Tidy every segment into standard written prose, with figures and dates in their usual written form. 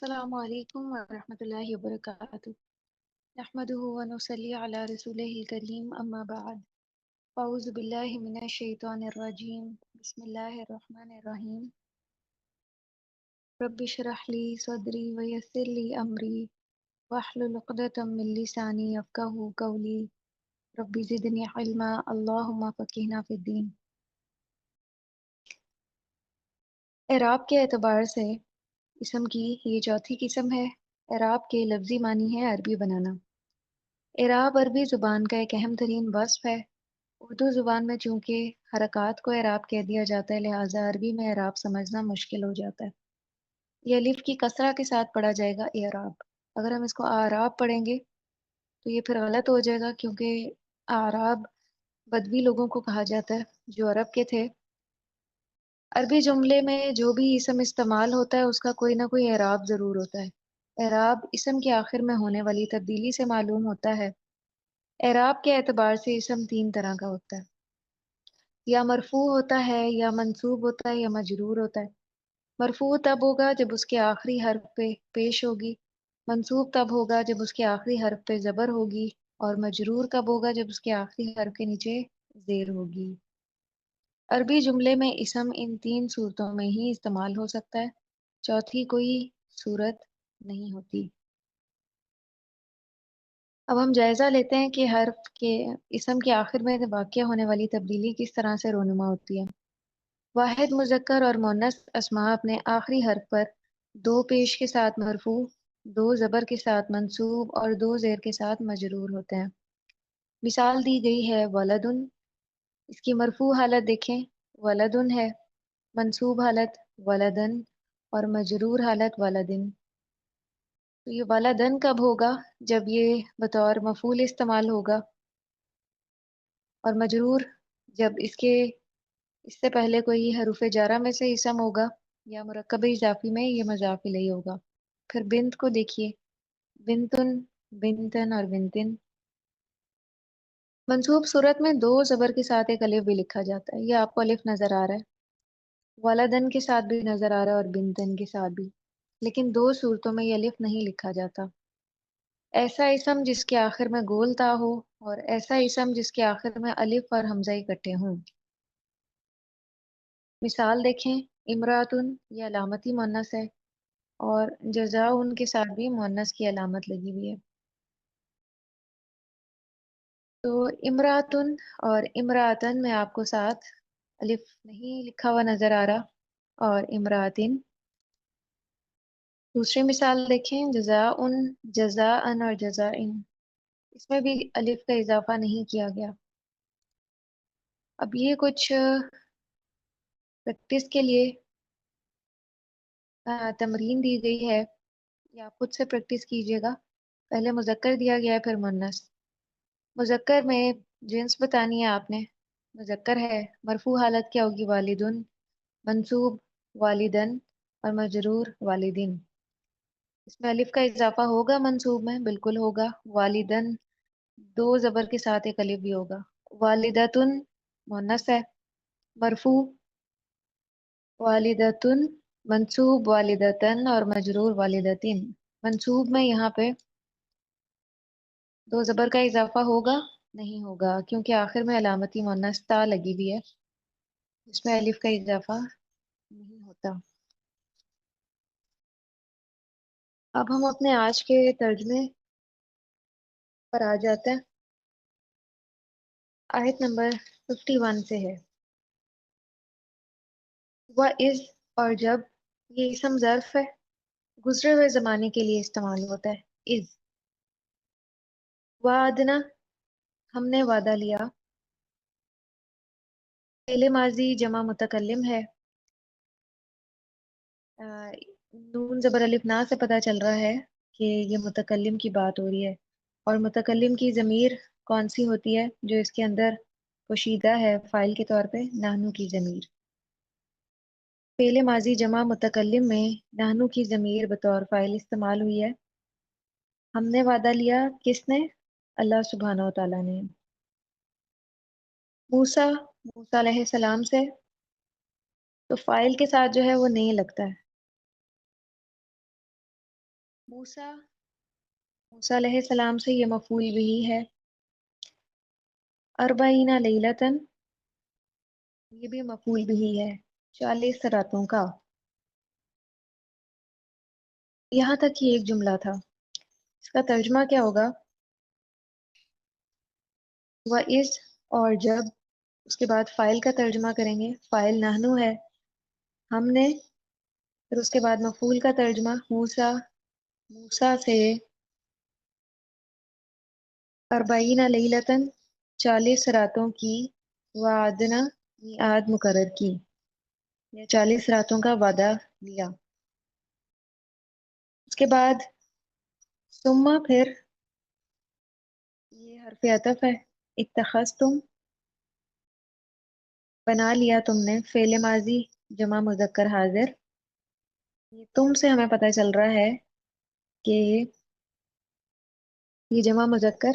السلام علیکم ورحمۃ اللہ وبرکاتہ نحمدہ ونصلی علی رسولہ الکریم اما بعد اعوذ باللہ من الشیطان الرجیم بسم اللہ الرحمن الرحیم رب اشرح لی صدری ویسر لی امری واحلل عقدۃ من لسانی یفقہوا قولی رب زدنی علما اللہم فقہنا فی الدین۔ اعراب کے اعتبار سے اسم کی یہ چوتھی قسم ہے۔ اعراب کے لفظی معنی ہے عربی بنانا۔ اعراب عربی زبان کا ایک اہم ترین وصف ہے۔ اردو زبان میں چونکہ حرکات کو اعراب کہہ دیا جاتا ہے، لہٰذا عربی میں اعراب سمجھنا مشکل ہو جاتا ہے۔ یہ الف کی کسرہ کے ساتھ پڑھا جائے گا اعراب۔ اگر ہم اس کو آراب پڑھیں گے تو یہ پھر غلط ہو جائے گا، کیونکہ آراب بدوی لوگوں کو کہا جاتا ہے جو عرب کے تھے۔ عربی جملے میں جو بھی اسم استعمال ہوتا ہے اس کا کوئی نہ کوئی اعراب ضرور ہوتا ہے۔ اعراب اسم کے آخر میں ہونے والی تبدیلی سے معلوم ہوتا ہے۔ اعراب کے اعتبار سے اسم تین طرح کا ہوتا ہے، یا مرفوع ہوتا ہے، یا منصوب ہوتا ہے، یا مجرور ہوتا ہے۔ مرفوع تب ہوگا جب اس کے آخری حرف پہ پیش ہوگی، منصوب تب ہوگا جب اس کے آخری حرف پہ زبر ہوگی، اور مجرور کب ہوگا جب اس کے آخری حرف کے نیچے زیر ہوگی۔ عربی جملے میں اسم ان تین صورتوں میں ہی استعمال ہو سکتا ہے، چوتھی کوئی صورت نہیں ہوتی۔ اب ہم جائزہ لیتے ہیں کہ حرف کے اسم کے آخر میں واقع ہونے والی تبدیلی کس طرح سے رونما ہوتی ہے۔ واحد مذکر اور مؤنث اسماء اپنے آخری حرف پر دو پیش کے ساتھ مرفوع، دو زبر کے ساتھ منصوب اور دو زیر کے ساتھ مجرور ہوتے ہیں۔ مثال دی گئی ہے ولدن، اس کی مرفوع حالت دیکھیں ولدن ہے، منصوب حالت ولدن، اور مجرور حالت ولدن۔ تو یہ ولدن کب ہوگا؟ جب یہ بطور مفعول استعمال ہوگا، اور مجرور جب اس سے پہلے کوئی حروف جارہ میں سے اسم ہوگا، یا مرکب اضافی میں یہ مضاف الیہ ہوگا۔ پھر بنت کو دیکھیے، بنتن، بنتن اور بنتن۔ منصوب صورت میں دو زبر کے ساتھ ایک الف بھی لکھا جاتا ہے، یہ آپ کو الف نظر آ رہا ہے، ولدن کے ساتھ بھی نظر آ رہا ہے اور بنتن کے ساتھ بھی، لیکن دو صورتوں میں یہ الف نہیں لکھا جاتا۔ ایسا اسم جس کے آخر میں گول تا ہو، اور ایسا اسم جس کے آخر میں الف اور حمزہ اکٹھے ہوں۔ مثال دیکھیں امراتن، یہ علامتی مؤنث ہے، اور جزاؤن کے ساتھ بھی مؤنث کی علامت لگی ہوئی ہے۔ تو امراتن اور امراتن میں آپ کو ساتھ الف نہیں لکھا ہوا نظر آ رہا، اور امراتن۔ دوسری مثال دیکھیں جزاؤن، جزاءن اور جزائن، اس میں بھی الف کا اضافہ نہیں کیا گیا۔ اب یہ کچھ پریکٹس کے لیے تمرین دی گئی ہے، یا آپ خود سے پریکٹس کیجئے گا۔ پہلے مذکر دیا گیا ہے، پھر مؤنث۔ مذکر میں جنس بتانی ہے آپ نے۔ مذکر ہے، مرفوع حالت کیا ہوگی؟ والدن، منصوب والدن، اور مجرور والدین۔ اس میں الف کا اضافہ ہوگا منصوب میں؟ بالکل ہوگا۔ والدن دو زبر کے ساتھ ایک الف بھی ہوگا۔ والدتن مؤنث ہے، مرفوع والدتن، منصوب والدتن اور مجرور والدتن۔ منصوب میں یہاں پہ دو زبر کا اضافہ ہوگا؟ نہیں ہوگا، کیونکہ آخر میں علامتی مؤنث تا لگی ہوئی ہے، اس میں الف کا اضافہ نہیں ہوتا۔ اب ہم اپنے آج کے ترجمے پر آ جاتے ہیں۔ آیت نمبر 51 سے ہے۔ وَإِذْ، اور جب، یہ اسم ظرف ہے، گزرے ہوئے زمانے کے لیے استعمال ہوتا ہے۔ اذ، وعدنا، ہم نے وعدہ لیا۔ فعل ماضی جمع متکلم ہے۔ نون زبر الف نا سے پتہ چل رہا ہے کہ یہ متکلم کی بات ہو رہی ہے، اور متکلم کی ضمیر کون سی ہوتی ہے جو اس کے اندر پوشیدہ ہے فاعل کے طور پہ؟ نحنو کی ضمیر۔ فعل ماضی جمع متکلم میں نحنو کی ضمیر بطور فاعل استعمال ہوئی ہے۔ ہم نے وعدہ لیا، کس نے؟ اللہ سبحانہ و تعالیٰ نے۔ موسیٰ، موسیٰ علیہ السلام سے، تو فاعل کے ساتھ جو ہے وہ نہیں لگتا ہے۔ موسیٰ، موسیٰ علیہ السلام سے یہ مفعول بھی ہے۔ اربعین لیلتن، یہ بھی مفعول بھی ہے، 40 راتوں کا۔ یہاں تک یہ ایک جملہ تھا، اس کا ترجمہ کیا ہوگا؟ وَإِذْ، اور جب، اس کے بعد فاعل کا ترجمہ کریں گے، فاعل نحنو ہے، ہم نے، پھر اس کے بعد مفعول کا ترجمہ موسیٰ، موسیٰ سے، اربعین لیلتن، 40 راتوں کی، وعدنا، میعاد مقرر کی، یا 40 راتوں کا وعدہ لیا۔ اس کے بعد ثم، پھر یہ حرف عطف ہے، اتخذتم، بنا لیا تم نے، فعل ماضی جمع مذکر حاضر، یہ تم سے ہمیں پتہ چل رہا ہے کہ یہ جمع مذکر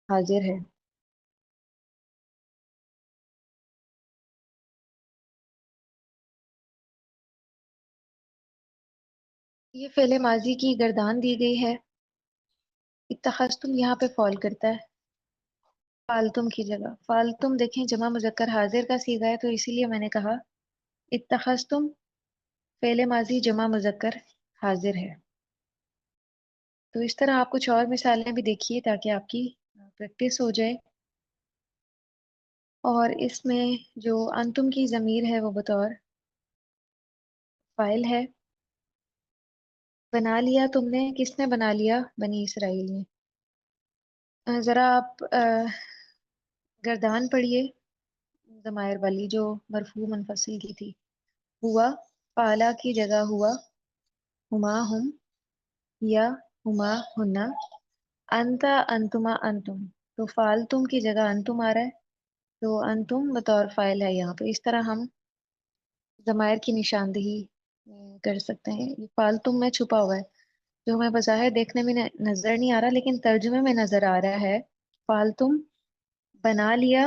حاضر ہے۔ یہ فعل ماضی کی گردان دی گئی ہے، اتخذتم یہاں پہ فال کرتا ہے فالتم کی جگہ، فالتم دیکھیں جمع مذکر حاضر کا صیغہ ہے، تو اسی لیے میں نے کہا اتخذتم فعل ماضی جمع مذکر حاضر ہے۔ تو اس طرح آپ کچھ اور مثالیں بھی دیکھیے تاکہ آپ کی پریکٹس ہو جائے۔ اور اس میں جو انتم کی ضمیر ہے وہ بطور فاعل ہے۔ بنا لیا تم نے، کس نے بنا لیا؟ بنی اسرائیل نے۔ ذرا آپ گردان پڑھیے ضمائر والی جو مرفوع منفصل کی تھی۔ ہوا، فعلا کی جگہ ہوا، ہما ہم، یا ہما ہننا، انتا انتما انتم، تو فعل تم کی جگہ انتم آ رہا ہے، تو انتم بطور فاعل ہے یہاں پہ۔ اس طرح ہم ضمائر کی نشاندہی کر سکتے ہیں۔ یہ فعل تم میں چھپا ہوا ہے جو ہمیں بظاہر دیکھنے میں نظر نہیں آ رہا، لیکن ترجمے میں نظر آ رہا ہے۔ فعل تم، بنا لیا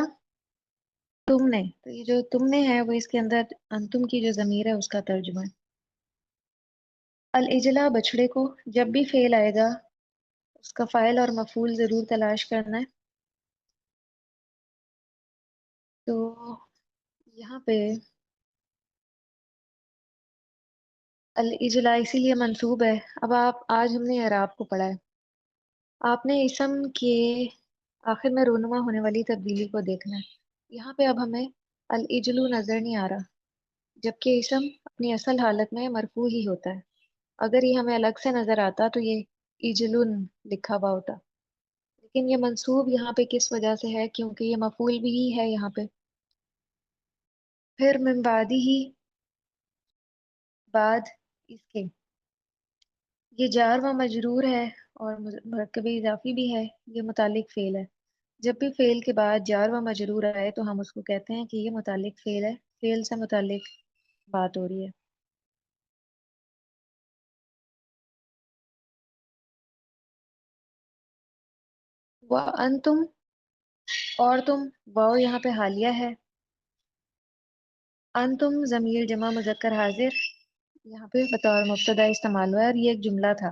تم نے، تو یہ جو تم نے ہے وہ اس کے اندر انتم کی جو ضمیر ہے اس کا ترجمہ ہے۔ الاجلا، بچڑے کو، جب بھی فعل آئے گا اس کا فاعل اور مفعول ضرور تلاش کرنا ہے۔ تو یہاں پہ الاجلا اسی لیے منصوب ہے۔ اب آج ہم نے اعراب کو پڑھا ہے، آپ نے اسم کے آخر میں رونما ہونے والی تبدیلی کو دیکھنا ہے۔ یہاں پہ اب ہمیں الاجلو نظر نہیں آ رہا، جبکہ اسم اپنی اصل حالت میں مرفوع ہی ہوتا ہے۔ اگر یہ ہمیں الگ سے نظر آتا تو یہ اجلن لکھا ہوا ہوتا، لیکن یہ منصوب یہاں پہ کس وجہ سے ہے؟ کیونکہ یہ مفعول بھی ہی ہے یہاں پہ۔ پھر من بعدی ہی، بعد اس کے، یہ جار و مجرور ہے اور مرکب اضافی بھی ہے، یہ متعلق فعل ہے۔ جب بھی فعل کے بعد جار و مجرور آئے تو ہم اس کو کہتے ہیں کہ یہ متعلق فعل ہے، فعل سے متعلق بات ہو رہی ہے۔ وَأَنْتُمْ، اور تم، واو یہاں پہ حالیہ ہے، انتم ضمیر جمع مذکر حاضر یہاں پہ بطور مبتدا استعمال ہوا ہے، اور یہ ایک جملہ تھا۔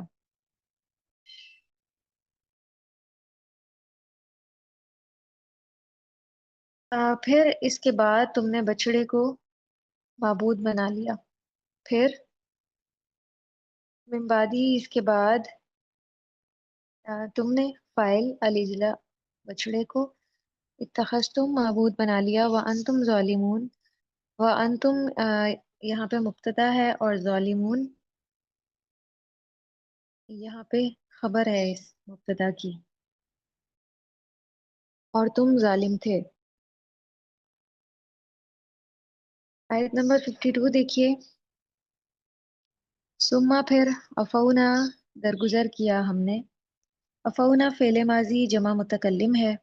پھر اس کے بعد تم نے بچڑے کو معبود بنا لیا۔ پھر من بعدی، اس کے بعد تم نے فاعل الاجلا، بچڑے کو، اتخذتم معبود بنا لیا، وانتم ظالمون، وانتم یہاں پہ مبتدا ہے اور ظالمون یہاں پہ خبر ہے اس مبتدا کی، اور تم ظالم تھے۔ آیت نمبر 52 دیکھیے۔ ثم، پھر، عفونا، درگزر کیا ہم نے، عفونا فعل ماضی جمع متکلم ہے۔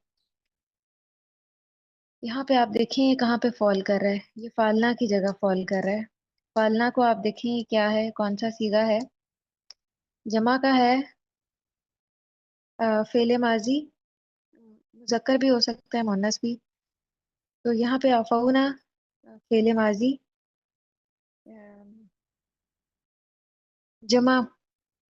یہاں پہ آپ دیکھیں یہ کہاں پہ فال کر رہا ہے، یہ فالنا کی جگہ فال کر رہا ہے۔ فالنا کو آپ دیکھیں یہ کیا ہے، کون سا صیغہ ہے؟ جمع کا ہے، فعل ماضی مذکر بھی ہو سکتا ہے مؤنث بھی۔ تو یہاں پہ عفونا فعل ماضی جمع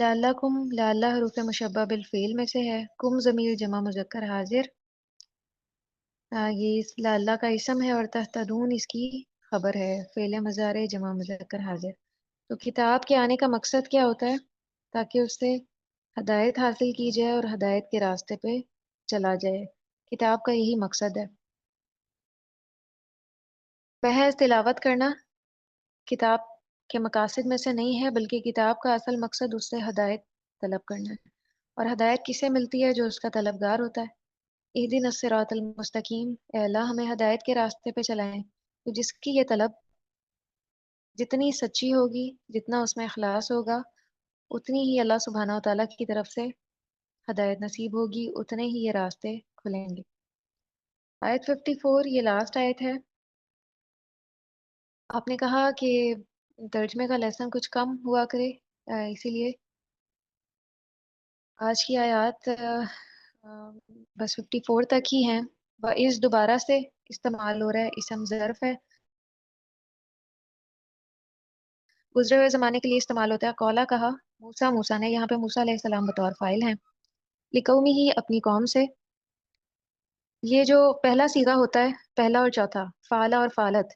لعلکم، لعلہ حروف مشبہ بالفعل میں سے ہے، کم ضمیر جمع مذکر حاضر، یہ لعلہ کا اسم ہے اور تہتدون اس کی خبر ہے، فعل مضارع جمع مذکر حاضر۔ تو کتاب کے آنے کا مقصد کیا ہوتا ہے؟ تاکہ اس سے ہدایت حاصل کی جائے اور ہدایت کے راستے پہ چلا جائے، کتاب کا یہی مقصد ہے۔ محض تلاوت کرنا کتاب کے مقاصد میں سے نہیں ہے، بلکہ کتاب کا اصل مقصد اس سے ہدایت طلب کرنا ہے، اور ہدایت کسے ملتی ہے؟ جو اس کا طلبگار ہوتا ہے۔ اہدنا الصراط المستقیم، اے اللہ ہمیں ہدایت کے راستے پہ چلائیں۔ تو جس کی یہ طلب جتنی سچی ہوگی، جتنا اس میں اخلاص ہوگا، اتنی ہی اللہ سبحانہ و تعالیٰ کی طرف سے ہدایت نصیب ہوگی، اتنے ہی یہ راستے کھلیں گے۔ آیت 54 یہ لاسٹ آیت ہے۔ آپ نے کہا کہ ترجمے کا لیسن کچھ کم ہوا کرے، اسی لیے آج کی آیات بس 54 تک ہی ہیں۔ اس دوبارہ سے استعمال ہو رہا ہے، اسم ظرف ہے، گزرے ہوئے زمانے کے لیے استعمال ہوتا ہے۔ قولا کہا، موسیٰ نے، یہاں پہ موسیٰ علیہ السلام بطور فاعل ہیں، لقومی ہی اپنی قوم سے۔ یہ جو پہلا صیغہ ہوتا ہے، پہلا اور چوتھا، فعلہ اور فعلت،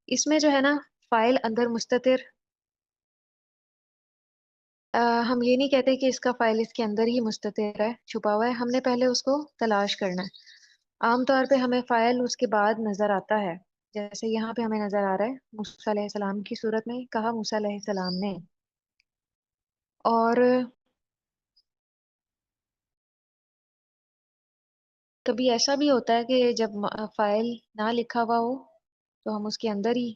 اس میں جو ہے نا فاعل اندر مستتر، ہم یہ نہیں کہتے کہ اس کا فاعل اس کے اندر ہی مستتر ہے، چھپا ہوا ہے، ہم نے پہلے اس کو تلاش کرنا ہے۔ عام طور پہ ہمیں فاعل اس کے بعد نظر آتا ہے، جیسے یہاں پہ ہمیں نظر آ رہا ہے موسیٰ علیہ السلام کی صورت میں، کہا موسیٰ علیہ السلام نے۔ اور کبھی ایسا بھی ہوتا ہے کہ جب فاعل نہ لکھا ہوا ہو تو ہم اس کے اندر ہی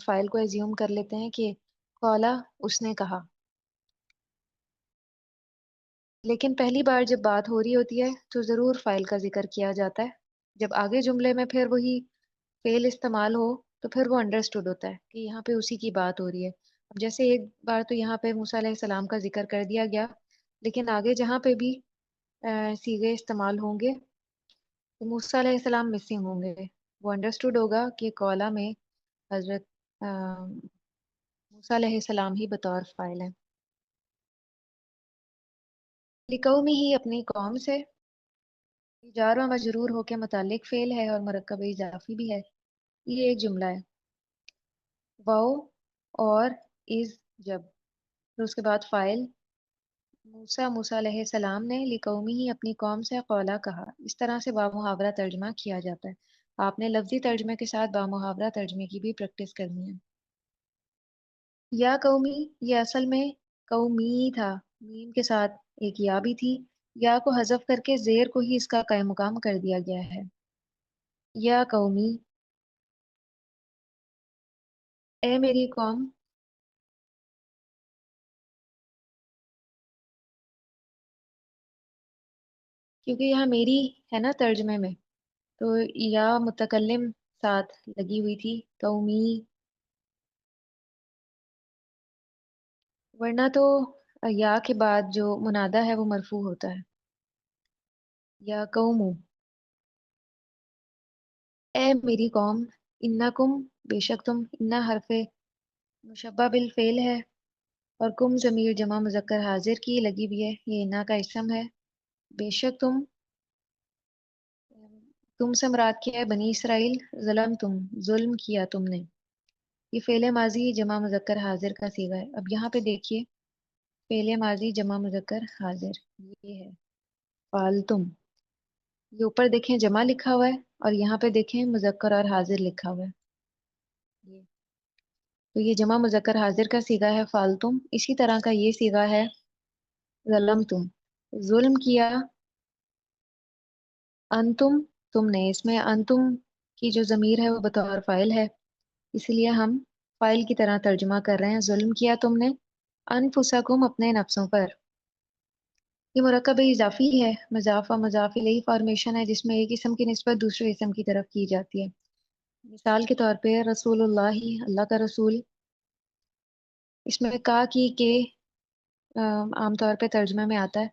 فاعل کو ایزیوم کر لیتے ہیں کہ قولا، اس نے کہا۔ لیکن پہلی بار جب بات ہو رہی ہوتی ہے تو ضرور فاعل کا ذکر کیا جاتا ہے، جب آگے جملے میں پھر وہی فعل استعمال ہو تو پھر وہ انڈرسٹوڈ ہوتا ہے کہ یہاں پہ اسی کی بات ہو رہی ہے۔ اب جیسے ایک بار تو یہاں پہ موسیٰ علیہ السلام کا ذکر کر دیا گیا، لیکن آگے جہاں پہ بھی صیغے استعمال ہوں گے تو موسیٰ علیہ السلام مسنگ ہوں گے، وہ انڈرسٹوڈ ہوگا کہ قولا میں حضرت موسیٰ علیہ السلام ہی بطور فاعل ہیں۔ لقومی ہی اپنی قوم سے، جار و مجرور ہو کے متعلق فعل ہے اور مرکب اضافی بھی ہے، یہ ایک جملہ ہے۔ واو اور از جب، پھر اس کے بعد فاعل موسیٰ علیہ السلام نے لقومی ہی اپنی قوم سے قولا کہا، اس طرح سے با محاورہ ترجمہ کیا جاتا ہے۔ آپ نے لفظی ترجمے کے ساتھ با محاورہ ترجمے کی بھی پریکٹس کرنی ہے۔ یا قومی، یہ اصل میں قومی تھا، میم کے ساتھ ایک یا بھی تھی، یا کو حذف کر کے زیر کو ہی اس کا قائم مقام کر دیا گیا ہے۔ یا قومی، اے میری قوم، کیونکہ یہاں میری ہے نا ترجمے میں، تو یا متکلم ساتھ لگی ہوئی تھی، قومی، ورنہ تو یا کے بعد جو منادہ ہے وہ مرفوع ہوتا ہے۔ یا قوم، اے میری قوم، انکم، بے شک تم، انا حرف مشبہ بالفعل ہے اور کم ضمیر جمع مذکر حاضر کی لگی ہوئی ہے، یہ انا کا اسم ہے۔ بے شک تم سے مراد کیا ہے؟ بنی اسرائیل، ظلم تم، ظلم کیا تم نے، یہ فعل ماضی جمع مذکر حاضر کا صیغہ ہے۔ اب یہاں پہ دیکھیے، فعل ماضی جمع مذکر حاضر یہ ہے فالتم، یہ اوپر دیکھیں جمع لکھا ہوا ہے اور یہاں پہ دیکھیں مذکر اور حاضر لکھا ہوا ہے، یہ تو یہ جمع مذکر حاضر کا صیغہ ہے فالتم، اسی طرح کا یہ صیغہ ہے ظلم تم، ظلم کیا، انتم، تم نے، اس میں انتم کی جو ضمیر ہے وہ بطور فاعل ہے، اس لیے ہم فاعل کی طرح ترجمہ کر رہے ہیں، ظلم کیا تم نے انفسکم، اپنے نفسوں پر۔ یہ مرکب اضافی ہے، مضاف و مضاف الیہ فارمیشن ہے، جس میں ایک اسم کی نسبت دوسرے اسم کی طرف کی جاتی ہے۔ مثال کے طور پہ رسول اللہ، اللہ کا رسول، اس میں کا کی کے عام طور پہ ترجمہ میں آتا ہے،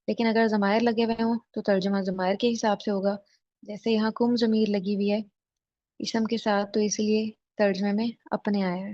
لیکن اگر ضمائر لگے ہوئے ہوں تو ترجمہ ضمائر کے حساب سے ہوگا، جیسے یہاں کم ضمیر لگی ہوئی ہے اسم کے ساتھ، تو اس لیے ترجمے میں اپنے آیا ہے۔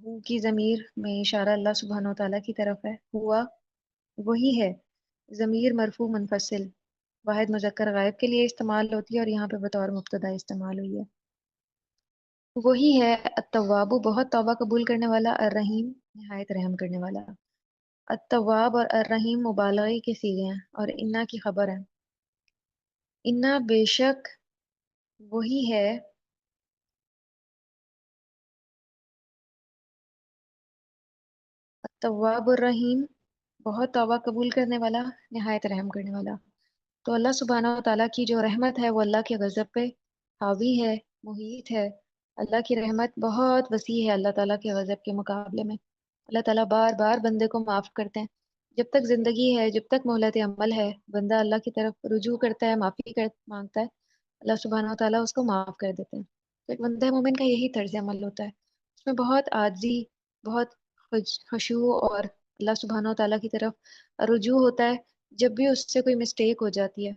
ہو کی ضمیر میں اشارہ اللہ سبحانہ و تعالیٰ کی طرف ہے. ہوا وہی ہے. ضمیر مرفوع منفصل واحد مذکر غائب کے لیے استعمال ہوتی ہے اور یہاں پہ بطور مبتدا استعمال ہوئی ہے. وہی ہے التواب بہت توبہ قبول کرنے والا، الرحیم نہایت رحم کرنے والا. التواب اور الرحیم مبالغے کے صیغے ہیں اور انا کی خبر ہے. انا بے شک وہی ہے التواب الرحیم بہت توبہ قبول کرنے والا، نہایت رحم کرنے والا. تو اللہ سبحانہ و تعالیٰ کی جو رحمت ہے وہ اللہ کے غضب پہ حاوی ہے، محیط ہے. اللہ کی رحمت بہت وسیع ہے اللہ تعالیٰ کے غضب کے مقابلے میں. اللہ تعالیٰ بار بار بندے کو معاف کرتے ہیں. جب تک زندگی ہے، جب تک مہلت عمل ہے، بندہ اللہ کی طرف رجوع کرتا ہے، معافی مانگتا ہے، اللہ سبحانہ و تعالیٰ اس کو معاف کر دیتے ہیں. تو ایک بندہ مومن کا یہی طرز عمل ہوتا ہے. اس میں بہت عاجزی، بہت خشوع اور اللہ سبحانہ و تعالیٰ کی طرف رجوع ہوتا ہے. جب بھی اس سے کوئی مسٹیک ہو جاتی ہے،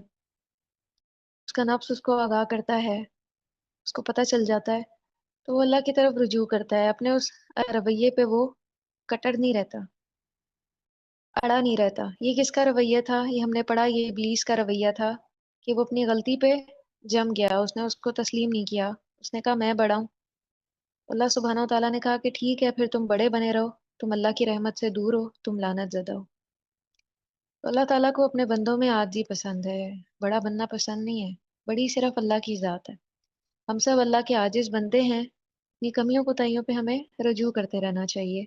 اس کا نفس اس کو آگاہ کرتا ہے، اس کو پتہ چل جاتا ہے، تو وہ اللہ کی طرف رجوع کرتا ہے. اپنے اس رویے پہ وہ کٹر نہیں رہتا، اڑا نہیں رہتا. یہ کس کا رویہ تھا؟ یہ ہم نے پڑھا، یہ ابلیس کا رویہ تھا کہ وہ اپنی غلطی پہ جم گیا. اس نے اس کو تسلیم نہیں کیا. اس نے کہا میں بڑا ہوں. اللہ سبحانہ و تعالیٰ نے کہا کہ ٹھیک ہے، پھر تم بڑے بنے رہو، تم اللہ کی رحمت سے دور ہو، تم لعنت زدہ ہو. تو اللہ تعالیٰ کو اپنے بندوں میں عاجزی پسند ہے، بڑا بننا پسند نہیں ہے. بڑی صرف اللہ کی ذات ہے. ہم سب اللہ کے عاجز بندے ہیں. اپنی کمیوں کوتاہیوں پہ ہمیں رجوع کرتے رہنا چاہیے.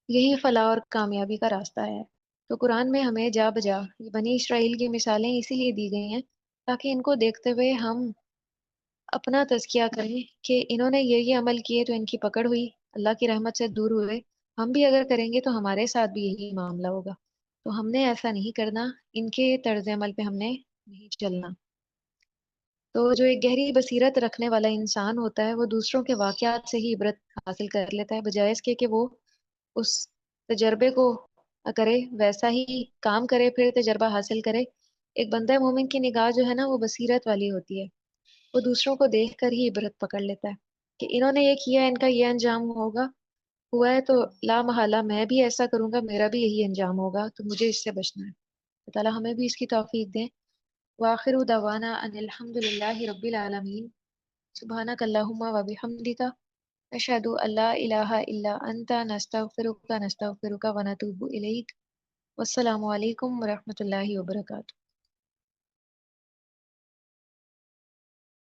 یہی فلاح اور کامیابی کا راستہ ہے. تو قرآن میں ہمیں جا بجا یہ بنی اسرائیل کی مثالیں اسی لیے دی گئی ہیں تاکہ ان کو دیکھتے ہوئے ہم اپنا تزکیہ کریں کہ انہوں نے یہ عمل کیے تو ان کی پکڑ ہوئی، اللہ کی رحمت سے دور ہوئے. ہم بھی اگر کریں گے تو ہمارے ساتھ بھی یہی معاملہ ہوگا. تو ہم نے ایسا نہیں کرنا، ان کے طرز عمل پہ ہم نے نہیں چلنا. تو جو ایک گہری بصیرت رکھنے والا انسان ہوتا ہے وہ دوسروں کے واقعات سے ہی عبرت حاصل کر لیتا ہے، بجائے اس کے کہ وہ اس تجربے کو کرے، ویسا ہی کام کرے پھر تجربہ حاصل کرے. ایک بندہ مومن کی نگاہ جو ہے نا وہ بصیرت والی ہوتی ہے. وہ دوسروں کو دیکھ کر ہی عبرت پکڑ لیتا ہے کہ انہوں نے یہ کیا، ان کا یہ انجام ہوا ہے، تو لا محالہ میں بھی ایسا کروں گا، میرا بھی یہی انجام ہوگا، تو مجھے اس سے بچنا ہے. اللہ تعالیٰ ہمیں بھی اس کی توفیق دیں. وآخر دعوانا ان الحمد للہ رب العالمین. سبحانک اللہم و بحمدک نشہد ان لا الہ الا انت نستغفرک و نتوب الیک. والسلام علیکم ورحمۃ اللہ وبرکاتہ.